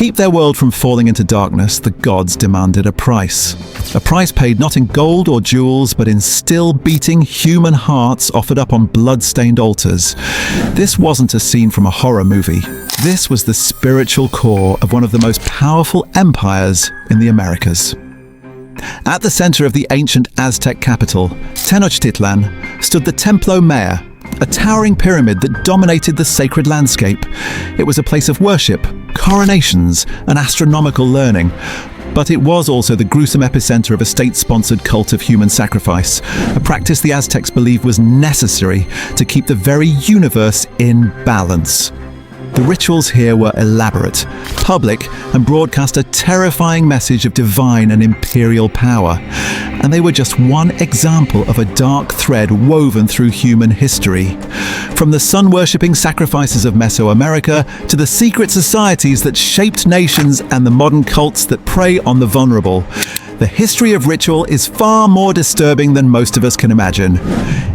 keep their world from falling into darkness, the gods demanded a price. A price paid not in gold or jewels, but in still beating human hearts offered up on blood-stained altars. This wasn't a scene from a horror movie. This was the spiritual core of one of the most powerful empires in the Americas. At the center of the ancient Aztec capital, Tenochtitlan, stood the Templo Mayor, a towering pyramid that dominated the sacred landscape. It was a place of worship, coronations, and astronomical learning. But it was also the gruesome epicenter of a state-sponsored cult of human sacrifice, a practice the Aztecs believed was necessary to keep the very universe in balance. The rituals here were elaborate, public, and broadcast a terrifying message of divine and imperial power. And they were just one example of a dark thread woven through human history. From the sun-worshipping sacrifices of Mesoamerica to the secret societies that shaped nations and the modern cults that prey on the vulnerable, the history of ritual is far more disturbing than most of us can imagine.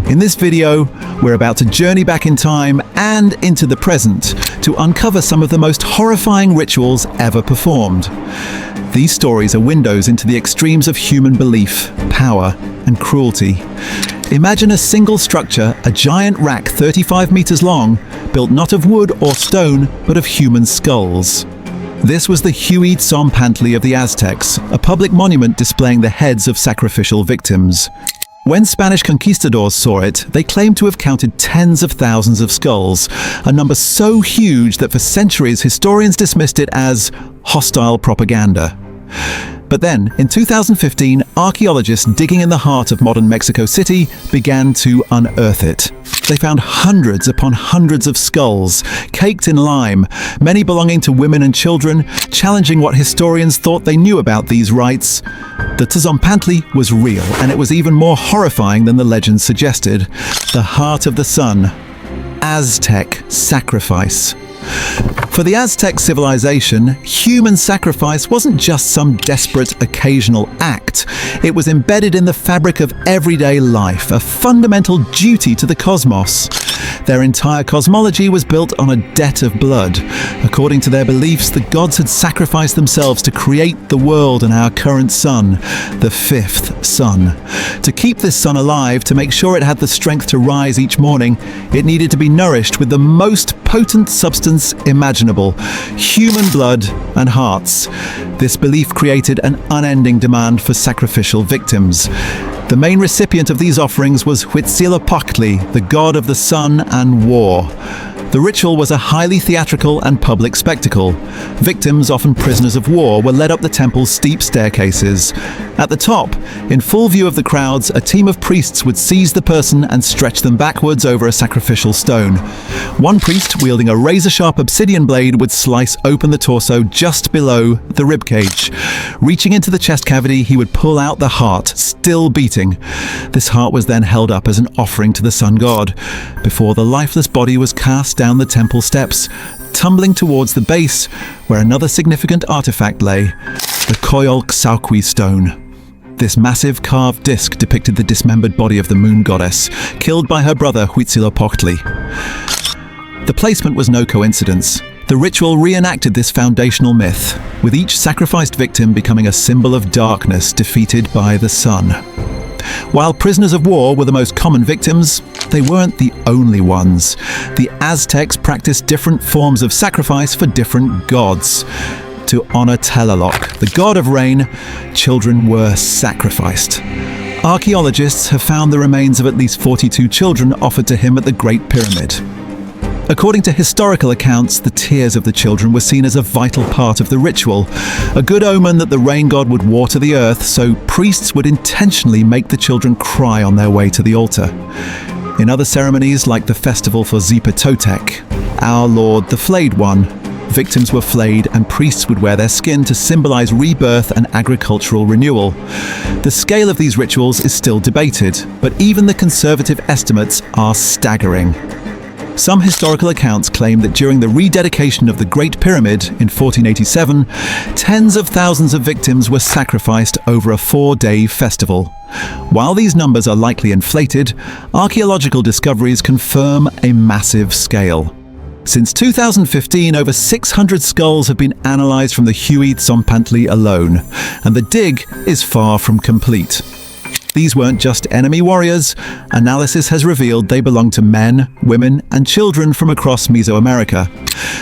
In this video, we're about to journey back in time and into the present to uncover some of the most horrifying rituals ever performed. These stories are windows into the extremes of human belief, power, and cruelty. Imagine a single structure, a giant rack 35 meters long, built not of wood or stone, but of human skulls. This was the Huitzilopochtli of the Aztecs, a public monument displaying the heads of sacrificial victims. When Spanish conquistadors saw it, they claimed to have counted tens of thousands of skulls, a number so huge that for centuries historians dismissed it as hostile propaganda. But then, in 2015, archaeologists digging in the heart of modern Mexico City began to unearth it. They found hundreds upon hundreds of skulls, caked in lime, many belonging to women and children, challenging what historians thought they knew about these rites. The Tzompantli was real, and it was even more horrifying than the legend suggested. The heart of the sun. Aztec sacrifice. For the Aztec civilization, human sacrifice wasn't just some desperate occasional act. It was embedded in the fabric of everyday life, a fundamental duty to the cosmos. Their entire cosmology was built on a debt of blood. According to their beliefs, the gods had sacrificed themselves to create the world and our current sun, the fifth sun. To keep this sun alive, to make sure it had the strength to rise each morning, it needed to be nourished with the most potent substance imaginable, human blood and hearts. This belief created an unending demand for sacrificial victims. The main recipient of these offerings was Huitzilopochtli, the god of the sun and war. The ritual was a highly theatrical and public spectacle. Victims, often prisoners of war, were led up the temple's steep staircases. At the top, in full view of the crowds, a team of priests would seize the person and stretch them backwards over a sacrificial stone. One priest, wielding a razor-sharp obsidian blade, would slice open the torso just below the ribcage. Reaching into the chest cavity, he would pull out the heart, still beating. This heart was then held up as an offering to the sun god, before the lifeless body was cast down the temple steps, tumbling towards the base, where another significant artifact lay, the Coyolxauhqui stone. This massive carved disc depicted the dismembered body of the moon goddess, killed by her brother Huitzilopochtli. The placement was no coincidence. The ritual reenacted this foundational myth, with each sacrificed victim becoming a symbol of darkness defeated by the sun. While prisoners of war were the most common victims, they weren't the only ones. The Aztecs practiced different forms of sacrifice for different gods. To honor Tlaloc, the god of rain, children were sacrificed. Archaeologists have found the remains of at least 42 children offered to him at the Great Pyramid. According to historical accounts, the tears of the children were seen as a vital part of the ritual, a good omen that the rain god would water the earth, so priests would intentionally make the children cry on their way to the altar. In other ceremonies, like the festival for Zipatotec, our Lord the Flayed One, victims were flayed and priests would wear their skin to symbolize rebirth and agricultural renewal. The scale of these rituals is still debated, but even the conservative estimates are staggering. Some historical accounts claim that during the rededication of the Great Pyramid in 1487, tens of thousands of victims were sacrificed over a 4-day festival. While these numbers are likely inflated, archaeological discoveries confirm a massive scale. Since 2015, over 600 skulls have been analysed from the Huey Tzompantli alone, and the dig is far from complete. These weren't just enemy warriors. Analysis has revealed they belonged to men, women, and children from across Mesoamerica.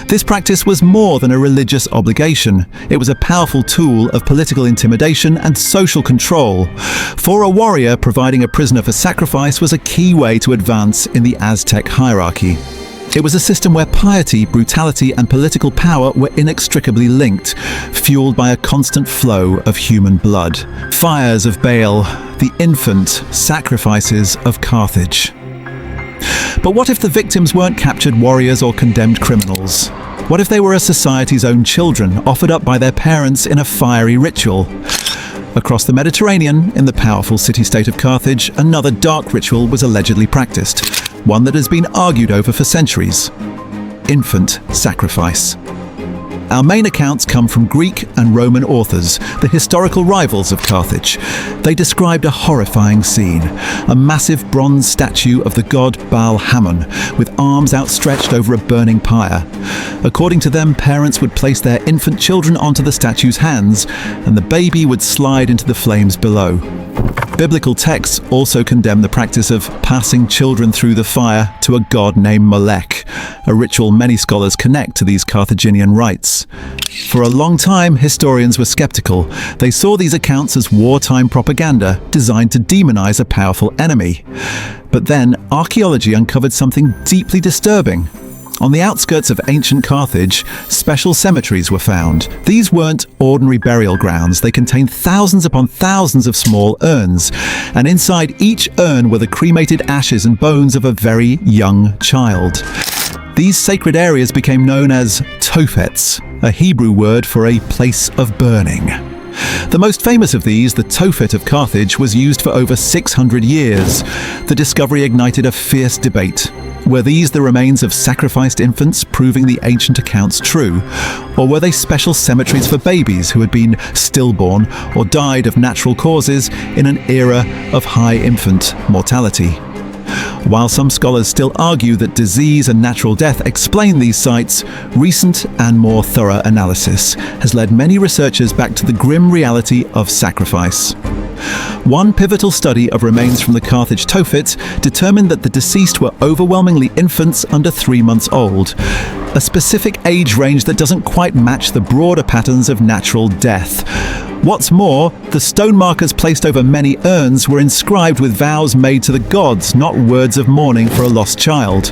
This practice was more than a religious obligation. It was a powerful tool of political intimidation and social control. For a warrior, providing a prisoner for sacrifice was a key way to advance in the Aztec hierarchy. It was a system where piety, brutality, and political power were inextricably linked, fueled by a constant flow of human blood. Fires of Baal, the infant sacrifices of Carthage. But what if the victims weren't captured warriors or condemned criminals? What if they were a society's own children, offered up by their parents in a fiery ritual? Across the Mediterranean, in the powerful city-state of Carthage, another dark ritual was allegedly practiced, one that has been argued over for centuries: infant sacrifice. Our main accounts come from Greek and Roman authors, the historical rivals of Carthage. They described a horrifying scene: a massive bronze statue of the god Baal Hammon, with arms outstretched over a burning pyre. According to them, parents would place their infant children onto the statue's hands, and the baby would slide into the flames below. Biblical texts also condemn the practice of passing children through the fire to a god named Molech, a ritual many scholars connect to these Carthaginian rites. For a long time, historians were skeptical. They saw these accounts as wartime propaganda designed to demonize a powerful enemy. But then, archaeology uncovered something deeply disturbing. On the outskirts of ancient Carthage, special cemeteries were found. These weren't ordinary burial grounds. They contained thousands upon thousands of small urns, and inside each urn were the cremated ashes and bones of a very young child. These sacred areas became known as tophets, a Hebrew word for a place of burning. The most famous of these, the Tophet of Carthage, was used for over 600 years. The discovery ignited a fierce debate. Were these the remains of sacrificed infants, proving the ancient accounts true? Or were they special cemeteries for babies who had been stillborn or died of natural causes in an era of high infant mortality? While some scholars still argue that disease and natural death explain these sites, recent and more thorough analysis has led many researchers back to the grim reality of sacrifice. One pivotal study of remains from the Carthage Tophet determined that the deceased were overwhelmingly infants under 3 months old, a specific age range that doesn't quite match the broader patterns of natural death. What's more, the stone markers placed over many urns were inscribed with vows made to the gods, not words of mourning for a lost child.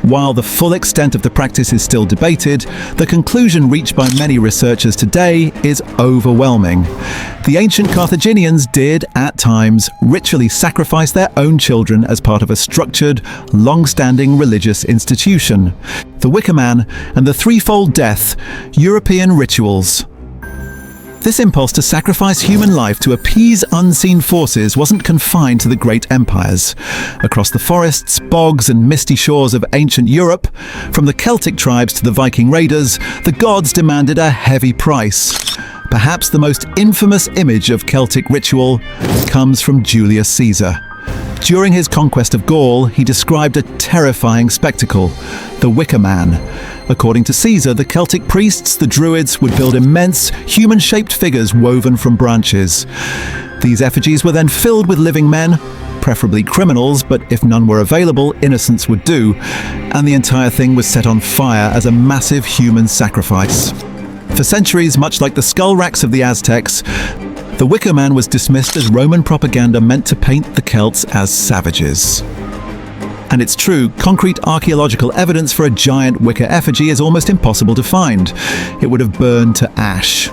While the full extent of the practice is still debated, the conclusion reached by many researchers today is overwhelming. The ancient Carthaginians did, at times, ritually sacrifice their own children as part of a structured, long-standing religious institution. The Wicker Man and the threefold death, European rituals. This impulse to sacrifice human life to appease unseen forces wasn't confined to the great empires. Across the forests, bogs, and misty shores of ancient Europe, from the Celtic tribes to the Viking raiders, the gods demanded a heavy price. Perhaps the most infamous image of Celtic ritual comes from Julius Caesar. During his conquest of Gaul, he described a terrifying spectacle: the Wicker Man. According to Caesar, the Celtic priests, the Druids, would build immense, human-shaped figures woven from branches. These effigies were then filled with living men, preferably criminals, but if none were available, innocents would do, and the entire thing was set on fire as a massive human sacrifice. For centuries, much like the skull racks of the Aztecs, the Wicker Man was dismissed as Roman propaganda meant to paint the Celts as savages. And it's true, concrete archaeological evidence for a giant wicker effigy is almost impossible to find. It would have burned to ash.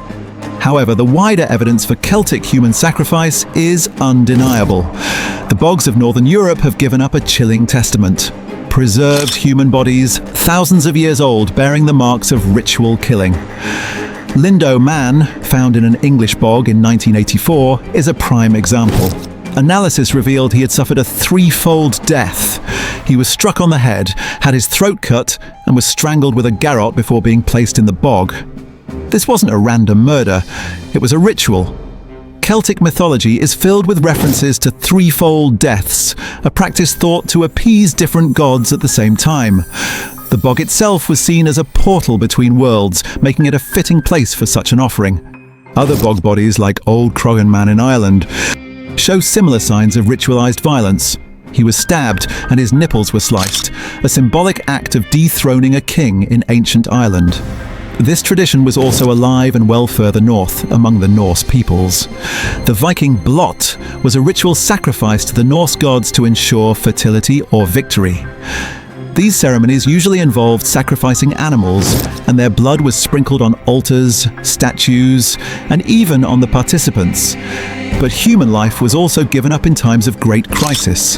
However, the wider evidence for Celtic human sacrifice is undeniable. The bogs of northern Europe have given up a chilling testament. Preserved human bodies, thousands of years old, bearing the marks of ritual killing. Lindo Man, found in an English bog in 1984, is a prime example. Analysis revealed he had suffered a threefold death. He was struck on the head, had his throat cut, and was strangled with a garrote before being placed in the bog. This wasn't a random murder, it was a ritual. Celtic mythology is filled with references to threefold deaths, a practice thought to appease different gods at the same time. The bog itself was seen as a portal between worlds, making it a fitting place for such an offering. Other bog bodies, like Old Croghan Man in Ireland, show similar signs of ritualized violence. He was stabbed and his nipples were sliced, a symbolic act of dethroning a king in ancient Ireland. This tradition was also alive and well further north, among the Norse peoples. The Viking blot was a ritual sacrifice to the Norse gods to ensure fertility or victory. These ceremonies usually involved sacrificing animals, and their blood was sprinkled on altars, statues, and even on the participants. But human life was also given up in times of great crisis.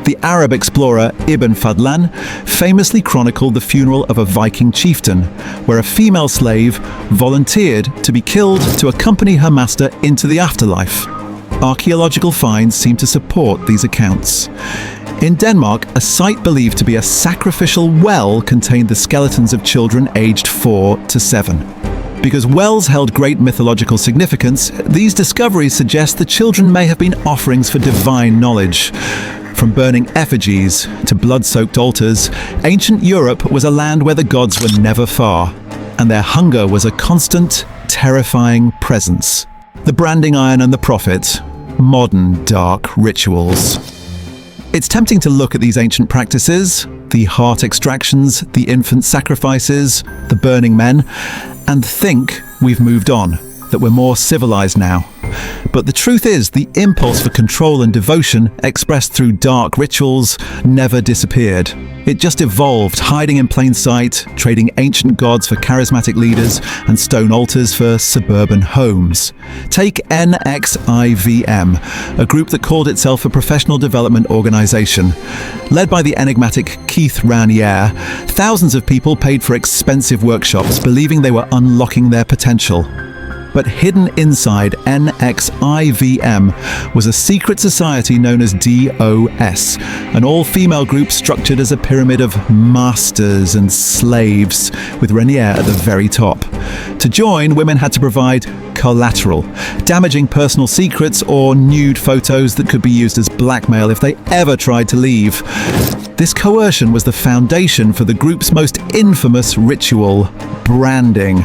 The Arab explorer Ibn Fadlan famously chronicled the funeral of a Viking chieftain, where a female slave volunteered to be killed to accompany her master into the afterlife. Archaeological finds seem to support these accounts. In Denmark, a site believed to be a sacrificial well contained the skeletons of children aged 4 to 7. Because wells held great mythological significance, these discoveries suggest the children may have been offerings for divine knowledge. From burning effigies to blood-soaked altars, ancient Europe was a land where the gods were never far, and their hunger was a constant, terrifying presence. The branding iron and the prophet, modern dark rituals. It's tempting to look at these ancient practices, the heart extractions, the infant sacrifices, the burning men, and think we've moved on, that we're more civilized now. But the truth is, the impulse for control and devotion expressed through dark rituals never disappeared. It just evolved, hiding in plain sight, trading ancient gods for charismatic leaders and stone altars for suburban homes. Take NXIVM, a group that called itself a professional development organization. Led by the enigmatic Keith Raniere, thousands of people paid for expensive workshops, believing they were unlocking their potential. But hidden inside NXIVM was a secret society known as DOS, an all-female group structured as a pyramid of masters and slaves, with Raniere at the very top. To join, women had to provide collateral, damaging personal secrets or nude photos that could be used as blackmail if they ever tried to leave. This coercion was the foundation for the group's most infamous ritual, branding.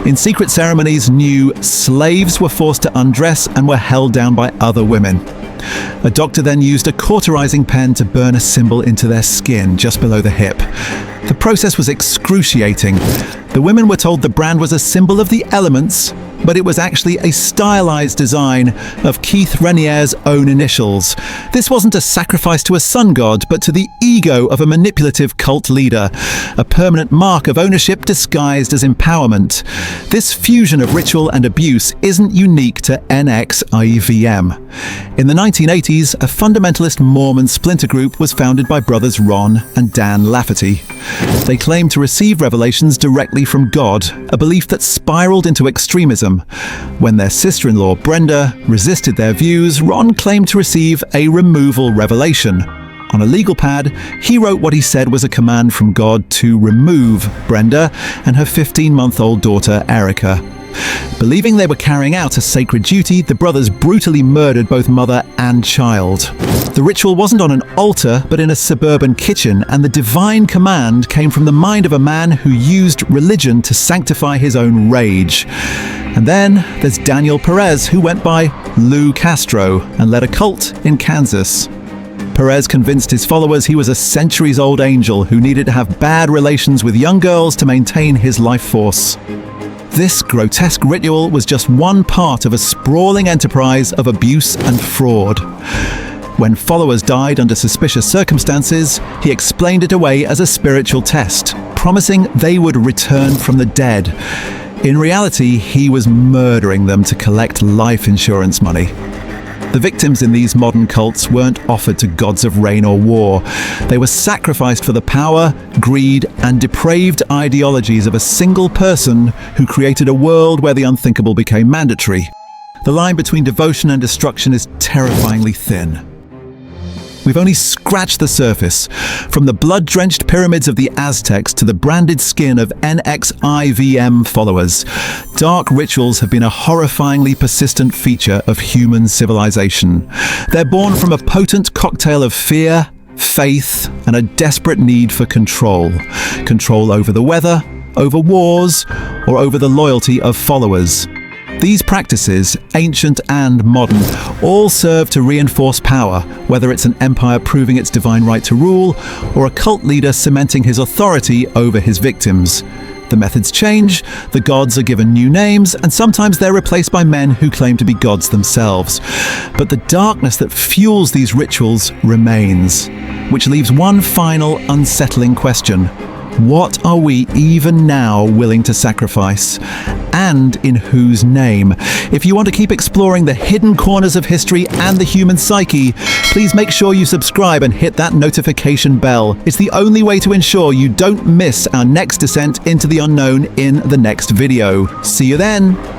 In secret ceremonies, new slaves were forced to undress and were held down by other women. A doctor then used a cauterizing pen to burn a symbol into their skin just below the hip. The process was excruciating. The women were told the brand was a symbol of the elements, but it was actually a stylized design of Keith Raniere's own initials. This wasn't a sacrifice to a sun god, but to the ego of a manipulative cult leader, a permanent mark of ownership disguised as empowerment. This fusion of ritual and abuse isn't unique to NXIVM. In the 1980s, a fundamentalist Mormon splinter group was founded by brothers Ron and Dan Lafferty. They claimed to receive revelations directly from God, a belief that spiraled into extremism. When their sister-in-law Brenda resisted their views, Ron claimed to receive a removal revelation. On a legal pad, he wrote what he said was a command from God to remove Brenda and her 15-month-old daughter Erica. Believing they were carrying out a sacred duty, the brothers brutally murdered both mother and child. The ritual wasn't on an altar, but in a suburban kitchen, and the divine command came from the mind of a man who used religion to sanctify his own rage. And then there's Daniel Perez, who went by Lou Castro and led a cult in Kansas. Perez convinced his followers he was a centuries-old angel who needed to have bad relations with young girls to maintain his life force. This grotesque ritual was just one part of a sprawling enterprise of abuse and fraud. When followers died under suspicious circumstances, he explained it away as a spiritual test, promising they would return from the dead. In reality, he was murdering them to collect life insurance money. The victims in these modern cults weren't offered to gods of rain or war. They were sacrificed for the power, greed, and depraved ideologies of a single person who created a world where the unthinkable became mandatory. The line between devotion and destruction is terrifyingly thin. We've only scratched the surface. From the blood-drenched pyramids of the Aztecs to the branded skin of NXIVM followers, dark rituals have been a horrifyingly persistent feature of human civilization. They're born from a potent cocktail of fear, faith, and a desperate need for control. Control over the weather, over wars, or over the loyalty of followers. These practices, ancient and modern, all serve to reinforce power, whether it's an empire proving its divine right to rule, or a cult leader cementing his authority over his victims. The methods change, the gods are given new names, and sometimes they're replaced by men who claim to be gods themselves. But the darkness that fuels these rituals remains, which leaves one final unsettling question. What are we even now willing to sacrifice? And in whose name? If you want to keep exploring the hidden corners of history and the human psyche, please make sure you subscribe and hit that notification bell. It's the only way to ensure you don't miss our next descent into the unknown in the next video. See you then!